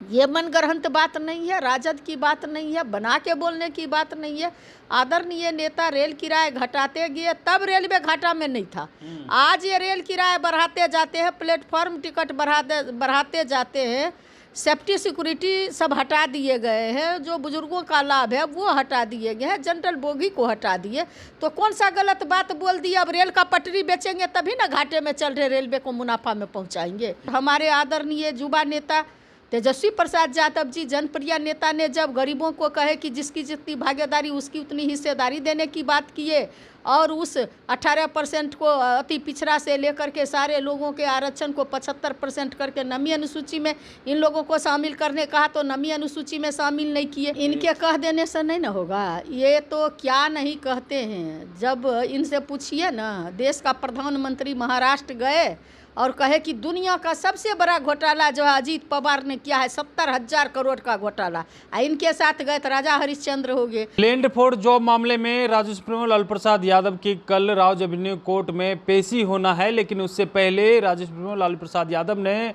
ये मनगढ़ंत बात नहीं है, राजद की बात नहीं है, बना के बोलने की बात नहीं है। आदरणीय नेता रेल किराए घटाते गए, तब रेलवे घाटा में नहीं था। आज ये रेल किराए बढ़ाते जाते हैं, प्लेटफॉर्म टिकट बढ़ाते जाते हैं, सेफ्टी सिक्योरिटी सब हटा दिए गए हैं, जो बुजुर्गों का लाभ है वो हटा दिए गए हैं, जनरल बोगी को हटा दिए। तो कौन सा गलत बात बोल दिया? अब रेल का पटरी बेचेंगे तभी ना घाटे में चल रहे रेलवे को मुनाफा में पहुंचाएंगे। हमारे आदरणीय युवा नेता तेजस्वी प्रसाद यादव जी, जनप्रिय नेता ने जब गरीबों को कहे कि जिसकी जितनी भागीदारी उसकी उतनी हिस्सेदारी देने की बात किए, और उस 18% को अति पिछड़ा से लेकर के सारे लोगों के आरक्षण को 75% करके नमी अनुसूची में इन लोगों को शामिल करने कहा, तो नमी अनुसूची में शामिल नहीं किए। इनके कह देने से नहीं ना होगा। ये तो क्या नहीं कहते हैं। जब इनसे पूछिए ना, देश का प्रधानमंत्री महाराष्ट्र गए और कहे कि दुनिया का सबसे बड़ा घोटाला जो है अजीत पवार ने किया है, 70,000 करोड़ का घोटाला। इनके साथ गए तो राजा हरिश्चंद्र हो गए। लैंड फॉर जॉब मामले में राजू सुप्रीमो लालू प्रसाद यादव की कल राउज एवेन्यू कोर्ट में पेशी होना है, लेकिन उससे पहले राजू सुप्रीमो लालू प्रसाद यादव ने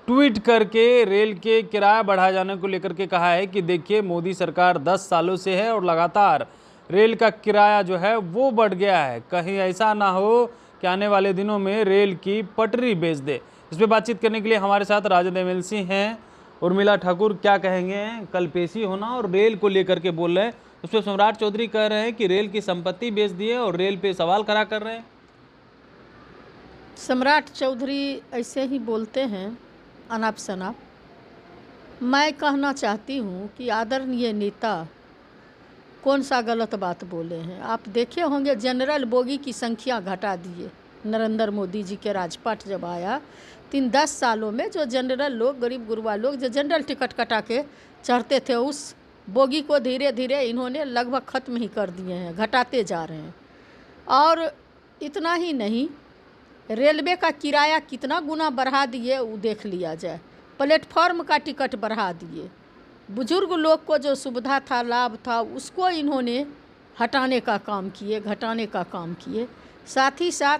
ट्वीट करके रेल के किराया बढ़ाए जाने को लेकर के कहा है कि देखिए, मोदी सरकार 10 सालों से है और लगातार रेल का किराया जो है वो बढ़ गया है। कहीं ऐसा ना हो कि आने वाले दिनों में रेल की पटरी बेच दे। इस पर बातचीत करने के लिए हमारे साथ राजद एमएलसी हैं उर्मिला ठाकुर। क्या कहेंगे? कल पेशी होना और रेल को लेकर के बोल रहे हैं, उस पर सम्राट चौधरी कह रहे हैं कि रेल की संपत्ति बेच दी है और रेल पे सवाल खड़ा कर रहे हैं। सम्राट चौधरी ऐसे ही बोलते हैं अनाप शनाप। मैं कहना चाहती हूँ कि आदरणीय नेता कौन सा गलत बात बोले हैं। आप देखे होंगे जनरल बोगी की संख्या घटा दिए नरेंद्र मोदी जी के राजपाट जब आया। 10 सालों में जो जनरल लोग, गरीब गुरबा लोग जो जनरल टिकट कटा के चढ़ते थे, उस बोगी को धीरे धीरे इन्होंने लगभग ख़त्म ही कर दिए हैं, घटाते जा रहे हैं। और इतना ही नहीं, रेलवे का किराया कितना गुना बढ़ा दिए वो देख लिया जाए। प्लेटफॉर्म का टिकट बढ़ा दिए, बुजुर्ग लोग को जो सुविधा था, लाभ था, उसको इन्होंने हटाने का काम किए, घटाने का काम किए। साथ ही साथ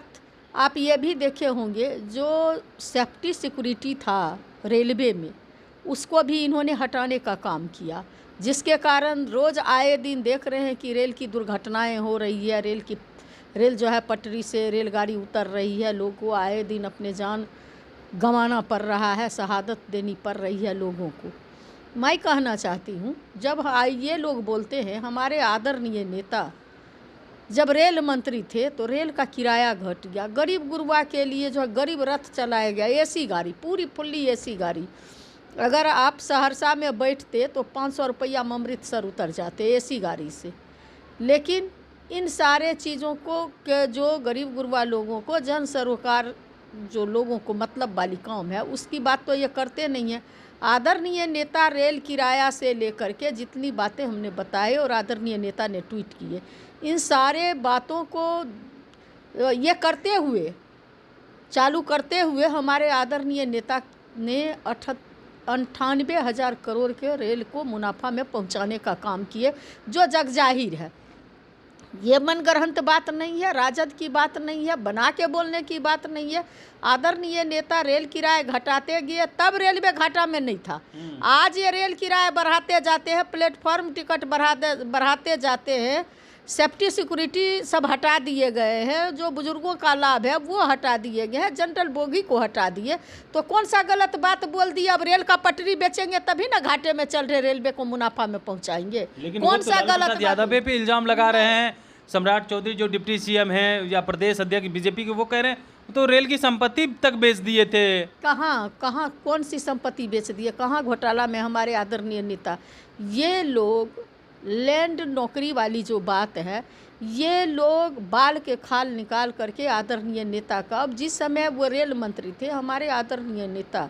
आप ये भी देखे होंगे जो सेफ्टी सिक्योरिटी था रेलवे में, उसको भी इन्होंने हटाने का काम किया, जिसके कारण रोज़ आए दिन देख रहे हैं कि रेल की दुर्घटनाएं हो रही है। रेल जो है पटरी से रेलगाड़ी उतर रही है, लोगों को आए दिन अपने जान गंवाना पड़ रहा है, शहादत देनी पड़ रही है लोगों को। मैं कहना चाहती हूँ, जब ये लोग बोलते हैं, हमारे आदरणीय नेता जब रेल मंत्री थे तो रेल का किराया घट गया, गरीब गुरबा के लिए जो है गरीब रथ चलाया गया, एसी गाड़ी, पूरी फुल्ली एसी गाड़ी। अगर आप सहरसा में बैठते तो 500 रुपया में अमृतसर उतर जाते एसी गाड़ी से। लेकिन इन सारे चीज़ों को जो गरीब गुरबा लोगों को, जन सरोकार जो लोगों को मतलब वाली काम है, उसकी बात तो ये करते नहीं है। आदरणीय नेता रेल किराया से लेकर के जितनी बातें हमने बताए और आदरणीय नेता ने ट्वीट किए, इन सारे बातों को ये करते हुए, चालू करते हुए हमारे आदरणीय नेता ने 98,000 करोड़ के रेल को मुनाफा में पहुंचाने का काम किए, जो जग जाहिर है। ये मनगढ़ंत बात नहीं है, राजद की बात नहीं है, बना के बोलने की बात नहीं है। आदरणीय नेता रेल किराए घटाते गए, तब रेलवे घाटा में नहीं था। आज ये रेल किराए बढ़ाते जाते हैं, प्लेटफॉर्म टिकट बढ़ाते जाते हैं, सेफ्टी सिक्योरिटी सब हटा दिए गए हैं, जो बुजुर्गों का लाभ है वो हटा दिए गए हैं, जनरल बोगी को हटा दिए। तो कौन सा गलत बात बोल दिया? अब रेल का पटरी बेचेंगे तभी ना घाटे में चल रहे रेलवे को मुनाफा में पहुंचाएंगे। कौन सा गलत यादव पे इल्जाम लगा रहे हैं सम्राट चौधरी, जो डिप्टी सीएम हैं या प्रदेश अध्यक्ष बीजेपी के, वो कह रहे हैं तो रेल की संपत्ति तक बेच दिए थे। कहाँ कौन सी संपत्ति बेच दिए? कहाँ घोटाला में हमारे आदरणीय नेता? ये लोग लैंड नौकरी वाली जो बात है, ये लोग बाल के खाल निकाल करके आदरणीय नेता का, अब जिस समय वो रेल मंत्री थे, हमारे आदरणीय नेता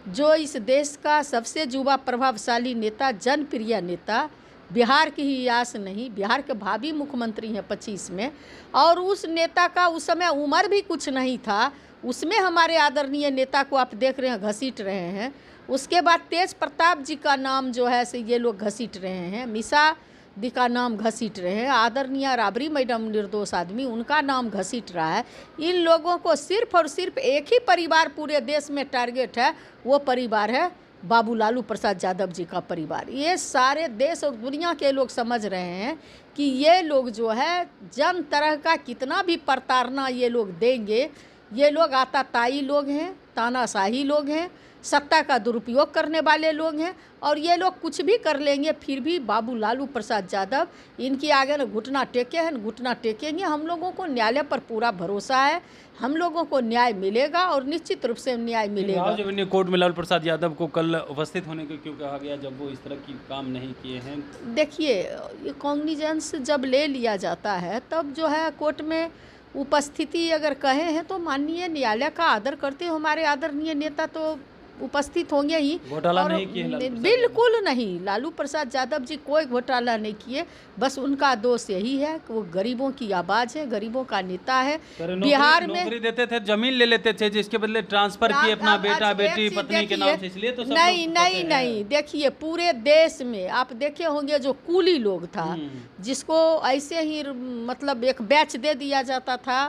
जो इस देश का सबसे युवा प्रभावशाली नेता, जनप्रिय नेता, बिहार की ही यास नहीं, बिहार के भावी मुख्यमंत्री हैं 25 में, और उस नेता का उस समय उम्र भी कुछ नहीं था, उसमें हमारे आदरणीय नेता को आप देख रहे हैं घसीट रहे हैं। उसके बाद तेज प्रताप जी का नाम जो है से ये लोग घसीट रहे हैं, मिसा दी का नाम घसीट रहे हैं, आदरणीय राबड़ी मैडम निर्दोष आदमी, उनका नाम घसीट रहा है। इन लोगों को सिर्फ और सिर्फ एक ही परिवार पूरे देश में टारगेट है, वो परिवार है बाबू लालू प्रसाद यादव जी का परिवार। ये सारे देश और दुनिया के लोग समझ रहे हैं कि ये लोग जो है जन तरह का कितना भी प्रताड़ना ये लोग देंगे, ये लोग आताताई लोग हैं, तानाशाही लोग हैं, सत्ता का दुरुपयोग करने वाले लोग हैं, और ये लोग कुछ भी कर लेंगे फिर भी बाबू लालू प्रसाद यादव इनके आगे न घुटना टेके हैं, न घुटना टेकेंगे। हम लोगों को न्यायालय पर पूरा भरोसा है, हम लोगों को न्याय मिलेगा और निश्चित रूप से न्याय मिलेगा। राव एवेन्यू कोर्ट में लालू प्रसाद यादव को कल उपस्थित होने को क्यों कहा गया जब वो इस तरह की काम नहीं किए हैं? देखिए, ये कॉग्निजेंस जब ले लिया जाता है तब जो है कोर्ट में उपस्थिति अगर कहे हैं तो माननीय न्यायालय का आदर करते हुए हमारे आदरणीय नेता तो उपस्थित होंगे ही। घोटाला नहीं किए लालू प्रसाद बिल्कुल नहीं, लालू प्रसाद यादव जी कोई घोटाला नहीं किए। बस उनका दोष यही है कि वो गरीबों की आवाज़ है, गरीबों का नेता है। बिहार में नौकरी देते थे, जमीन ले लेते थे, जिसके बदले ट्रांसफर किए अपना बेटा बेटी पत्नी के नाम से, इसलिए तो सब नहीं लोग नहीं नहीं, देखिए पूरे देश में आप देखे होंगे जो कूली लोग था, जिसको ऐसे ही मतलब एक बैच दे दिया जाता था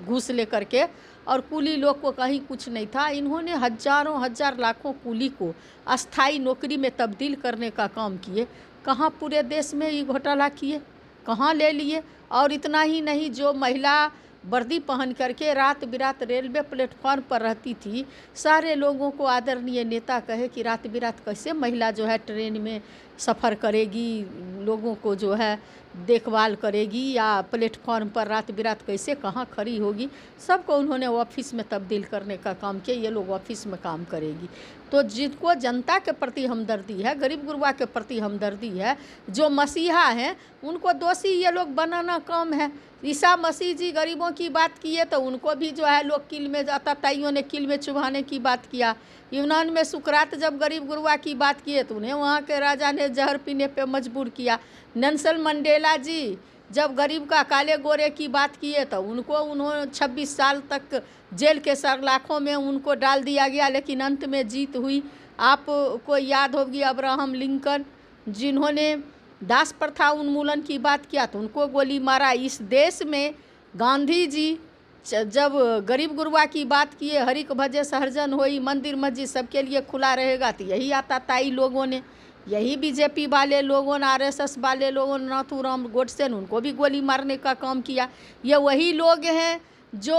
घूस लेकर के, और कूली लोग को कहीं कुछ नहीं था। इन्होंने हजारों हजार लाखों कूली को अस्थाई नौकरी में तब्दील करने का काम किए। कहाँ पूरे देश में ये घोटाला किए, कहाँ ले लिए? और इतना ही नहीं, जो महिला वर्दी पहन करके रात बिरात रेलवे प्लेटफॉर्म पर रहती थी, सारे लोगों को आदरणीय नेता कहे कि रात बिरात कैसे महिला जो है ट्रेन में सफ़र करेगी, लोगों को जो है देखभाल करेगी, या प्लेटफॉर्म पर रात बिरात कैसे कहाँ खड़ी होगी। सबको उन्होंने ऑफिस में तब्दील करने का काम किया, ये लोग ऑफिस में काम करेगी। तो जिनको जनता के प्रति हमदर्दी है, गरीब गुरबा के प्रति हमदर्दी है, जो मसीहा हैं, उनको दोषी ये लोग बनाना काम है। ईसा मसीह जी गरीबों की बात किए तो उनको भी जो है लोग किल में जाता, ताइयों ने किल में चुभाने की बात किया। यूनान में सुकरात जब गरीब गुरबा की बात किए तो उन्हें वहाँ के राजा ने जहर पीने पे मजबूर किया। नेल्सन मंडेला जी जब गरीब का काले गोरे की बात किए तो उन्होंने 26 साल तक जेल के सलाखों में उनको डाल दिया गया, लेकिन अंत में जीत हुई। आपको याद होगी अब्राहम लिंकन, जिन्होंने दास प्रथा उन्मूलन की बात किया तो उनको गोली मारा। इस देश में गांधी जी जब गरीब गुरबा की बात किए, हरिक भजे सहरजन होई, मंदिर मस्जिद सबके लिए खुला रहेगा, तो यही आताताई लोगों ने, यही बीजेपी वाले लोगों ने, आरएसएस वाले लोगों ने, नाथूराम गोडसे ने उनको भी गोली मारने का काम किया। ये वही लोग हैं जो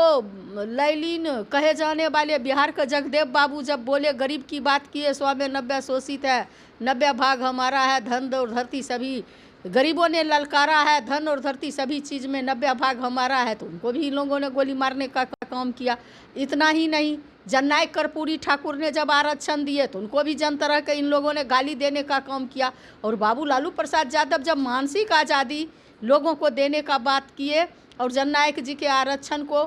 लैलीन कहे जाने वाले बिहार का जगदेव बाबू जब बोले गरीब की बात किए, 100 में 90 शोषित है, 90 भाग हमारा है, धन और धरती सभी गरीबों ने ललकारा है, धन और धरती सभी चीज़ में 90 भाग हमारा है, तो उनको भी इन लोगों ने गोली मारने का काम किया। इतना ही नहीं, जननायक कर्पूरी ठाकुर ने जब आरक्षण दिए तो उनको भी जन तरह के इन लोगों ने गाली देने का काम किया। और बाबू लालू प्रसाद यादव जब मानसिक आज़ादी लोगों को देने का बात किए और जननायक जी के आरक्षण को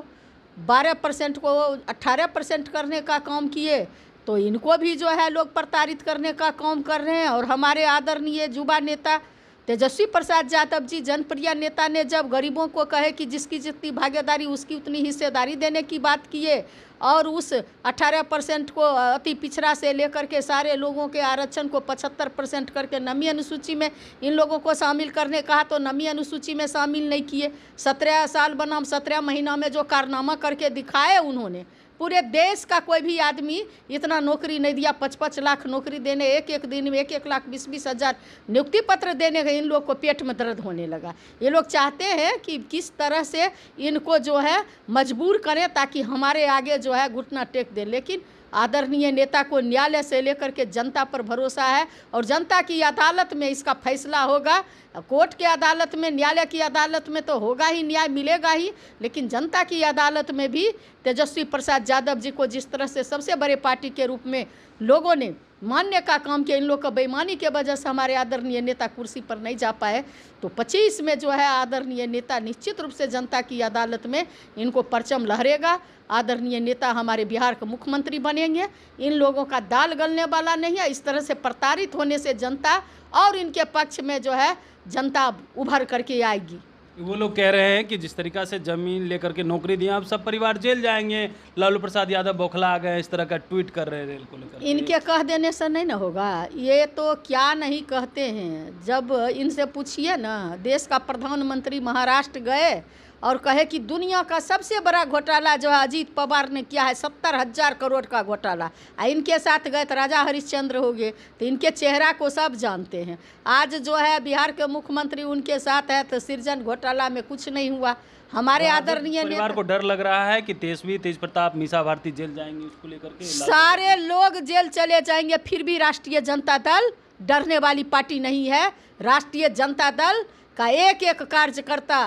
12% को 18% करने का काम किए, तो इनको भी जो है लोग प्रताड़ित करने का काम कर रहे हैं। और हमारे आदरणीय युवा नेता तेजस्वी प्रसाद यादव जी, जनप्रिय नेता ने जब गरीबों को कहे कि जिसकी जितनी भागीदारी उसकी उतनी हिस्सेदारी देने की बात किए, और उस 18% को अति पिछड़ा से लेकर के सारे लोगों के आरक्षण को 75% करके नमी अनुसूची में इन लोगों को शामिल करने कहा, तो नमी अनुसूची में शामिल नहीं किए। 17 साल बनाम 17 महीना में जो कारनामा करके दिखाए उन्होंने, पूरे देश का कोई भी आदमी इतना नौकरी नहीं दिया। 5-5 लाख नौकरी देने, एक दिन में 1-1 लाख 20-20 हज़ार नियुक्ति पत्र देने के इन लोग को पेट में दर्द होने लगा। ये लोग चाहते हैं कि किस तरह से इनको जो है मजबूर करें ताकि हमारे आगे जो है घुटना टेक दें। लेकिन आदरणीय नेता को न्यायालय से लेकर के जनता पर भरोसा है, और जनता की अदालत में इसका फैसला होगा। कोर्ट के अदालत में, न्यायालय की अदालत में तो होगा ही, न्याय मिलेगा ही, लेकिन जनता की अदालत में भी तेजस्वी प्रसाद यादव जी को जिस तरह से सबसे बड़े पार्टी के रूप में लोगों ने मानने का काम किया, इन लोग का बेईमानी के वजह से हमारे आदरणीय नेता कुर्सी पर नहीं जा पाए, तो 25 में जो है आदरणीय नेता निश्चित रूप से जनता की अदालत में इनको परचम लहरेगा। आदरणीय नेता हमारे बिहार के मुख्यमंत्री बनेंगे। इन लोगों का दाल गलने वाला नहीं है। इस तरह से प्रताड़ित होने से जनता और इनके पक्ष में जो है जनता उभर करके आएगी। वो लोग कह रहे हैं कि जिस तरीका से जमीन लेकर के नौकरी दी, आप सब परिवार जेल जाएंगे, लालू प्रसाद यादव बौखला आ गए, इस तरह का ट्वीट कर रहे हैं रेल को लेकर। इनके कह देने से नहीं ना होगा, ये तो क्या नहीं कहते हैं। जब इनसे पूछिए ना, देश का प्रधानमंत्री महाराष्ट्र गए और कहे कि दुनिया का सबसे बड़ा घोटाला जो है अजीत पवार ने किया है 70,000 करोड़ का घोटाला। इनके साथ गए तो राजा हरिश्चंद्र हो गए, तो इनके चेहरा को सब जानते हैं। आज जो है बिहार के मुख्यमंत्री उनके साथ है, तो सृजन घोटाला में कुछ नहीं हुआ। हमारे आदरणीय परिवार को डर लग रहा है कि तेज प्रताप मीसा भारती जेल जाएंगे, उसको लेकर के सारे लोग जेल चले जाएंगे, फिर भी राष्ट्रीय जनता दल डरने वाली पार्टी नहीं है। राष्ट्रीय जनता दल का एक एक कार्यकर्ता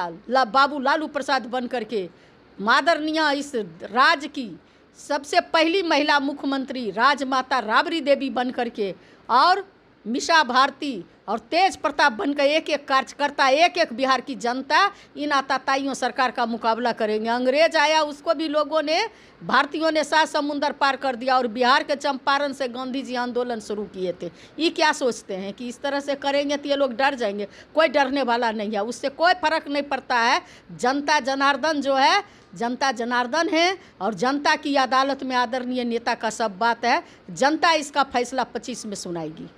बाबू लालू प्रसाद बन करके आदरणीय इस राज्य की सबसे पहली महिला मुख्यमंत्री राजमाता राबड़ी देवी बन करके और मीसा भारती और तेज प्रताप बनकर एक एक कार्यकर्ता, एक एक बिहार की जनता इन आताताइयों सरकार का मुकाबला करेंगे। अंग्रेज आया, उसको भी लोगों ने, भारतीयों ने 7 समुंदर पार कर दिया और बिहार के चंपारण से गांधी जी आंदोलन शुरू किए थे। ये क्या सोचते हैं कि इस तरह से करेंगे तो ये लोग डर जाएंगे? कोई डरने वाला नहीं है, उससे कोई फर्क नहीं पड़ता है। जनता जनार्दन जो है, जनता जनार्दन है और जनता की अदालत में आदरणीय नेता का सब बात है। जनता इसका फैसला 25 में सुनाएगी।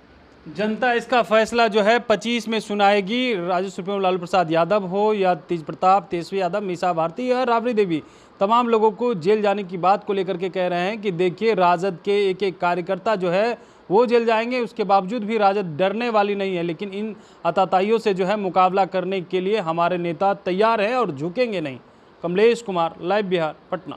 जनता इसका फैसला जो है 25 में सुनाएगी। राजद सुप्रीमो लालू प्रसाद यादव हो या तेज प्रताप, तेजस्वी यादव, मीसा भारती या राबड़ी देवी, तमाम लोगों को जेल जाने की बात को लेकर के कह रहे हैं कि देखिए राजद के एक एक कार्यकर्ता जो है वो जेल जाएंगे। उसके बावजूद भी राजद डरने वाली नहीं है, लेकिन इन आताताइयों से जो है मुकाबला करने के लिए हमारे नेता तैयार हैं और झुकेंगे नहीं। कमलेश कुमार, लाइव बिहार, पटना।